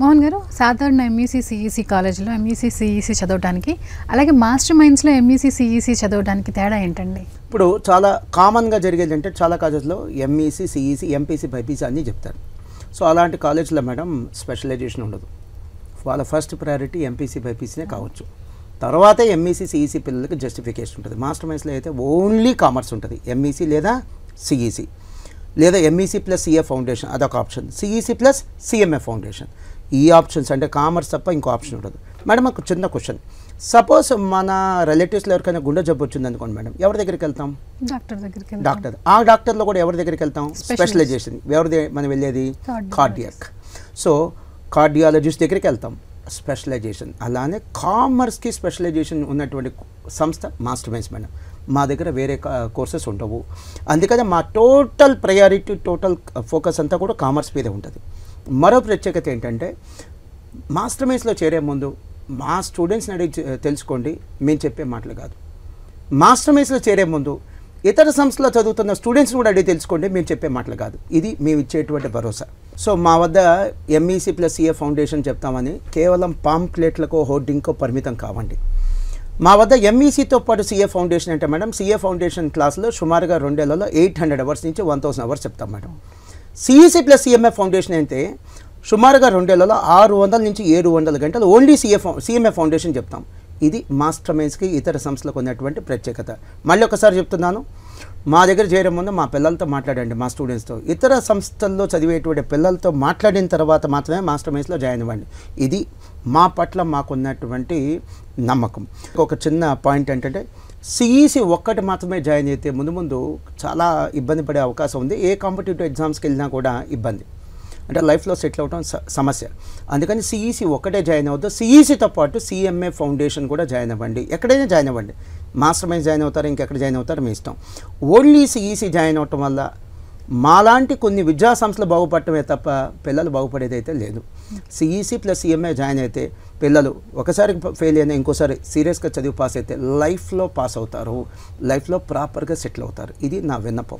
మోహన్ గారు, సాధారణ MEC CEC కాలేజ్లో ఎంఈసీ సిఈసీ చదవడానికి, అలాగే మాస్టర్ మైండ్స్లో ఎంఈసీ సిఈసీ చదవడానికి తేడా ఏంటండి? ఇప్పుడు చాలా కామన్గా జరిగేది అంటే చాలా కాలేజ్లో ఎంఈసీ సిఈసీ ఎంపీసీ బైపీసీ అన్నీ చెప్తారు. సో అలాంటి కాలేజ్లో మేడం స్పెషలైజేషన్ ఉండదు. వాళ్ళ ఫస్ట్ ప్రయారిటీ ఎంపీసీ బైపీసీనే కావచ్చు. తర్వాతే ఎంఈసీ సిఈసీ పిల్లలకి జస్టిఫికేషన్ ఉంటుంది. మాస్టర్ మైండ్స్లో అయితే ఓన్లీ కామర్స్ ఉంటుంది. ఎంఈసీ లేదా సిఈసీ, లేదా ఎంఈసీ ప్లస్ సిఏ ఫౌండేషన్ అదొక option, CEC plus CMA foundation. ఈ ఆప్షన్స్ అంటే కామర్స్ తప్ప ఇంకో ఆప్షన్ ఉండదు. మేడం ఒక చిన్న క్వశ్చన్, సపోజ్ మన రిలేటివ్స్లో ఎవరికైనా గుండె జబ్బు వచ్చింది అనుకోండి మేడం, ఎవరి దగ్గరికి వెళ్తాం? డాక్టర్ దగ్గరికి. డాక్టర్. ఆ డాక్టర్లో కూడా ఎవరి దగ్గరికి వెళ్తాం? స్పెషలైజేషన్. ఎవరిది మనం వెళ్ళేది? కార్డియాక్. సో కార్డియాలజిస్ట్ దగ్గరికి వెళ్తాం, స్పెషలైజేషన్. అలానే కామర్స్కి స్పెషలైజేషన్ ఉన్నటువంటి సంస్థ మాస్టర్ మైండ్స్ మేడం. మా దగ్గర వేరే కోర్సెస్ ఉండవు. అందుకని మా టోటల్ ప్రయారిటీ, టోటల్ ఫోకస్ అంతా కూడా కామర్స్ మీదే ఉంటుంది. మరో ప్రత్యేకత ఏంటంటే, మాస్టర్ మైండ్స్లో చేరే ముందు మా స్టూడెంట్స్ని అడిగి తెలుసుకోండి, మేము చెప్పే మాటలు కాదు. మాస్టర్ మైండ్స్లో చేరే ముందు ఇతర సంస్థలో చదువుతున్న స్టూడెంట్స్ని కూడా అడిగి తెలుసుకోండి, మేము చెప్పే మాటలు కాదు. ఇది మేము ఇచ్చేటువంటి భరోసా. సో మా వద్ద ఎంఈసీ ప్లస్ సిఏ ఫౌండేషన్ చెప్తామని కేవలం పాంప్లెట్లకో హోర్డింగ్కో పరిమితం కావండి. మా వద్ద ఎంఈసీతో పాటు సిఏ ఫౌండేషన్ అంటే మేడం, సిఏ ఫౌండేషన్ క్లాసులో సుమారుగా 2 ఏళ్లలో 800 అవర్స్ నుంచి 1000 అవర్స్ చెప్తాం madam. CEC plus CMA foundation అయితే సుమారుగా 2 ఏళ్లలో 600 నుంచి 700 గంటలు ఓన్లీ సిఎంఏ ఫౌండేషన్ చెప్తాం. ఇది మాస్టర్ మైండ్స్కి ఇతర సంస్థలకు ఉన్నటువంటి ప్రత్యేకత. మళ్ళీ ఒకసారి చెప్తున్నాను, మా దగ్గర చేరే ముందు మా పిల్లలతో మాట్లాడండి, మా స్టూడెంట్స్తో. ఇతర సంస్థల్లో చదివేటువంటి పిల్లలతో మాట్లాడిన తర్వాత మాత్రమే మాస్టర్ మైండ్స్లో జాయిన్ అవ్వండి. ఇది మా పట్ల మాకున్నటువంటి నమ్మకం. ఒక చిన్న పాయింట్ ఏంటంటే, సిఈసీ ఒక్కటి మాత్రమే జాయిన్ అయితే ముందు చాలా ఇబ్బంది పడే అవకాశం ఉంది. ఏ కాంపిటేటివ్ ఎగ్జామ్స్కి వెళ్ళినా కూడా ఇబ్బంది, అంటే లైఫ్లో సెటిల్ అవడం సమస్య. అందుకని సిఈసీ ఒక్కటే జాయిన్ అవ్వద్దు. సిఈసీతో పాటు సిఎంఏ ఫౌండేషన్ కూడా జాయిన్ అవ్వండి. ఎక్కడైనా జాయిన్ అవ్వండి. మాస్టర్ మైండ్స్ జాయిన్ అవుతారు, ఇంకెక్కడ జాయిన్ అవుతారో మీ ఇష్టం. ఓన్లీ సిఈసీ జాయిన్ అవటం వల్ల మాలాంటి కొన్ని విద్యా సంస్థలు బాగుపడటమే తప్ప పిల్లలు బాగుపడేది అయితే లేదు. సిఈసీ ప్లస్ సిఎంఏ జాయిన్ అయితే పిల్లలు ఒకసారి ఫెయిల్ అయినా ఇంకోసారి సీరియస్గా చదివి పాస్ అయితే లైఫ్లో పాస్ అవుతారు, లైఫ్లో ప్రాపర్గా సెటిల్ అవుతారు. ఇది నా విన్నపం.